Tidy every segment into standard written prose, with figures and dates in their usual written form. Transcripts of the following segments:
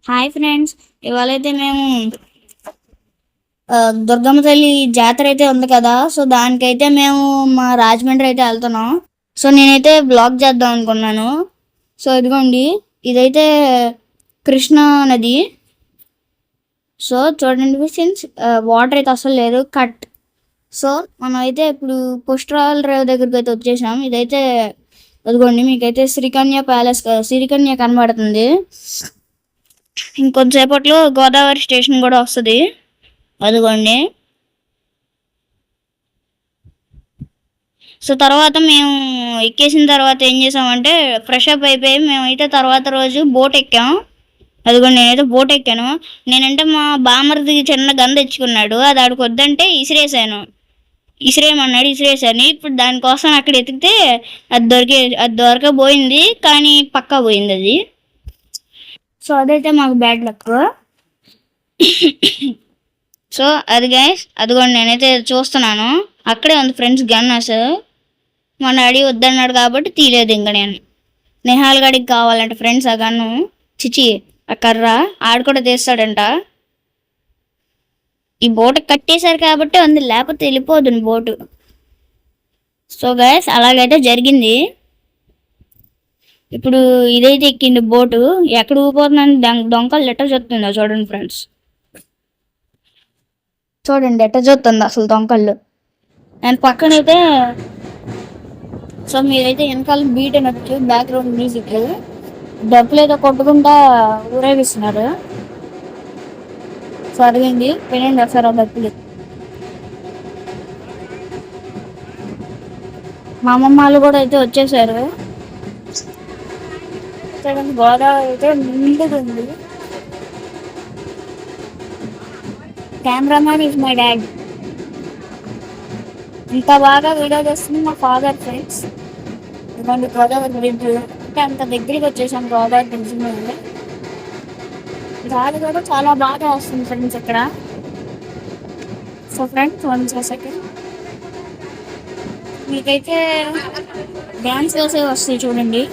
Hi friends. ఇవాళైతే మేము దుర్గమ్మ తల్లి జాతర అయితే ఉంది కదా. సో దానికైతే మేము మా రాజమండ్రి అయితే వెళ్తున్నాం. సో నేనైతే బ్లాగ్ చేద్దాం అనుకున్నాను. సో ఇదిగోండి, ఇదైతే కృష్ణా నది. సో చూడండి ఫ్రెండ్స్, వాటర్ అయితే అసలు లేదు, కట్. సో మనం అయితే ఇప్పుడు పుష్కరాల రేవు దగ్గరికి అయితే వచ్చేసాం. ఇదైతే అదిగోండి, మీకైతే శ్రీకన్య ప్యాలెస్, శ్రీకన్య కనబడుతుంది. ఇంకొంచెంసేపట్లో గోదావరి స్టేషన్ కూడా వస్తుంది, అదిగోండి. సో తర్వాత మేము ఎక్కేసిన తర్వాత ఏం చేసామంటే ఫ్రెష్ అప్ అయిపోయి మేమైతే తర్వాత రోజు బోట్ ఎక్కాం. అదిగోండి, నేనైతే బోట్ ఎక్కాను. నేనంటే మా బామర్ది చిన్న గన్ తెచ్చుకున్నాడు, అది ఆడికి వద్దంటే ఇసిరేసాను. ఇసిరేయమన్నాడు, ఇసిరేసాను. ఇప్పుడు దానికోసం అక్కడ ఎతికితే అది దొరకపోయింది, కానీ పక్కా పోయింది అది. సో అదైతే మాకు బ్యాడ్ లక్. సో అది గైస్, అదిగోండి నేనైతే చూస్తున్నాను, అక్కడే ఉంది ఫ్రెండ్స్ గన్. అసలు మా డాడీ వద్దన్నాడు కాబట్టి తీయలేదు. ఇంకా నేను నిహాల్ గడికి కావాలంట ఫ్రెండ్స్ ఆ గన్ను, చిచి ఆ కర్ర ఆడు కూడా తీస్తాడంట. ఈ బోటు కట్టేశారు కాబట్టి ఉంది, లేకపోతే వెళ్ళిపోతుంది బోటు. సో గైస్ అలాగైతే జరిగింది. ఇప్పుడు ఇదైతే ఎక్కింది బోటు, ఎక్కడ ఊపోతుందని దొంగలు ఎట్ట చూస్తుందో చూడండి ఫ్రెండ్స్. చూడండి ఎట్ట చూస్తుంది అసలు దొంగళ్ళు. అండ్ పక్కనైతే సో మీరైతే వెనకాల బీట్ అనొచ్చు, బ్యాక్గ్రౌండ్ మ్యూజిక్ డబ్బులు ఏదో కొట్టుకుంటా ఊరేగిస్తున్నారు. సో అడిగింది వినండి ఒకసారి ఆ డబ్బులు. మా అమ్మమ్మ వాళ్ళు కూడా అయితే వచ్చేసారు. గోదావరి అయితే నిండుగా ఉంది. Cameraman is my dad. ఇంత బాగా వీడియో చేస్తుంది మా ఫాదర్ ఫ్రెండ్స్. ఇలాంటి గోదావరి బ్రిడ్జ్ అంటే అంత దగ్గరికి వచ్చేసాం గోదావరి బ్రిడ్జ్ మీద. గాలి కూడా చాలా బాగా వస్తుంది ఫ్రెండ్స్ ఇక్కడ. సో ఫ్రెండ్స్ 1 సెకండ్ మీకైతే డ్యాన్స్ వేసే వస్తాయి చూడండి.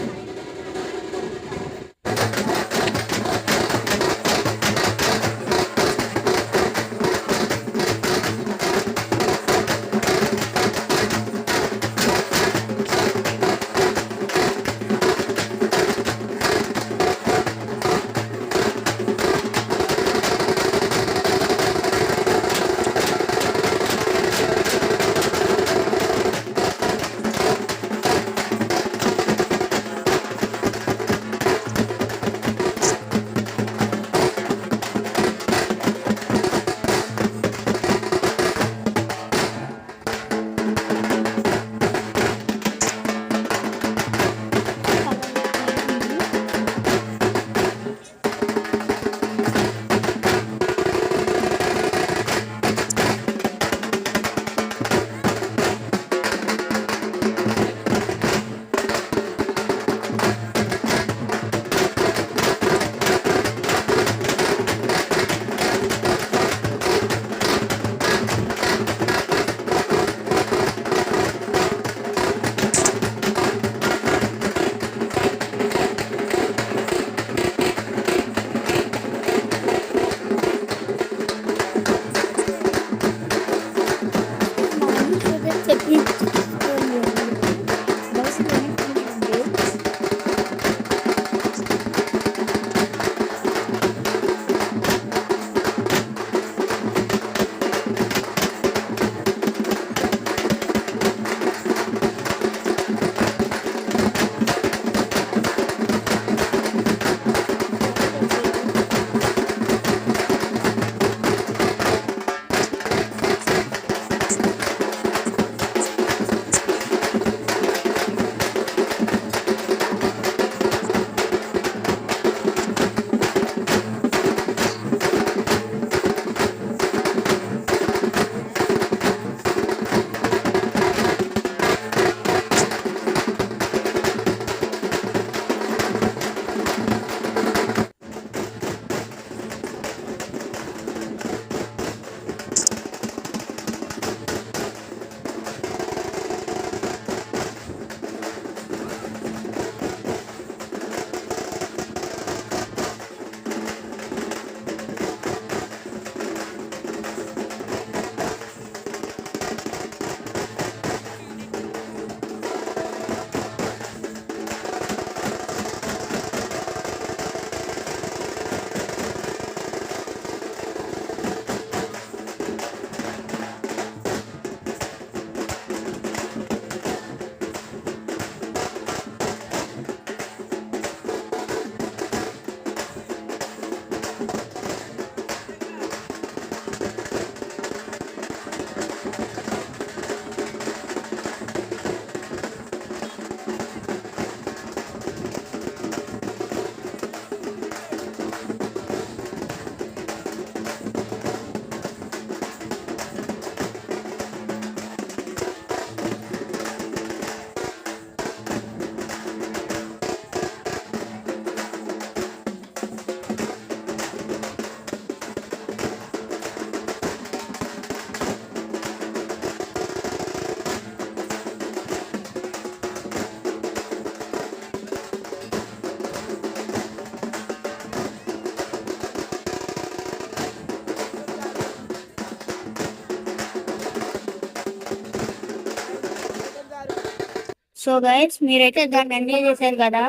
సో గైస్ మీరైతే దాన్ని ఎంజాయ్ చేశారు కదా.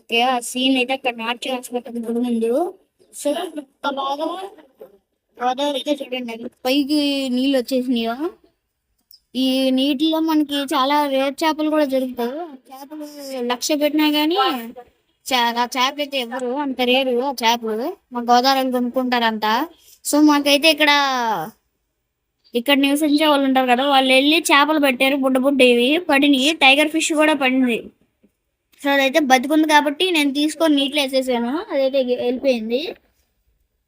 ఓకే, ఆ సీన్ అయితే అక్కడ నాట్యం వేసినట్టు గుడి ముందు. సో ఇంత బాగా గోదావరి అయితే చూడండి, పైకి నీళ్ళు వచ్చేసినాయో. ఈ నీటిలో మనకి చాలా రేర్ చేపలు కూడా దొరుకుతాయి. చేపలు 1,00,000 పెట్టినా గానీ ఆ చేప అయితే ఎవరు అంత రేరు. ఆ చేపలు మా గోదావరిలో కొనుక్కుంటారంట. సో మాకైతే ఇక్కడ నివసించే వాళ్ళు ఉంటారు కదా, వాళ్ళు వెళ్ళి చేపలు పెట్టారు. బుడ్డ బుడ్డ ఇవి పడినాయి, టైగర్ ఫిష్ కూడా పడింది. సో అదైతే బతికుంది కాబట్టి నేను తీసుకొని నీటిలో వేసేసాను, అదైతే వెళ్ళిపోయింది.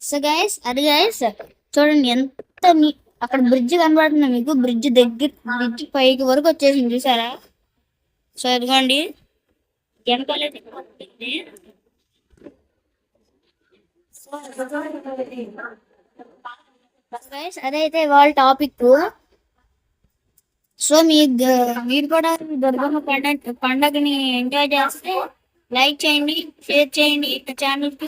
సో గైస్ అది గైస్ చూడండి ఎంత అక్కడ బ్రిడ్జ్ కనబడుతుంది మీకు. బ్రిడ్జ్ పైకి వరకు వచ్చేసింది చూసారా. సో ఇదిగోండి వెనకాలైతే ఉంటుంది. గైస్ అదైతే వాళ్ళ టాపిక్. సో మీరు కూడా దుర్గమ్మ పండగని ఎంజాయ్ చేస్తే లైక్ చేయండి, షేర్ చేయండి, ఛానల్కి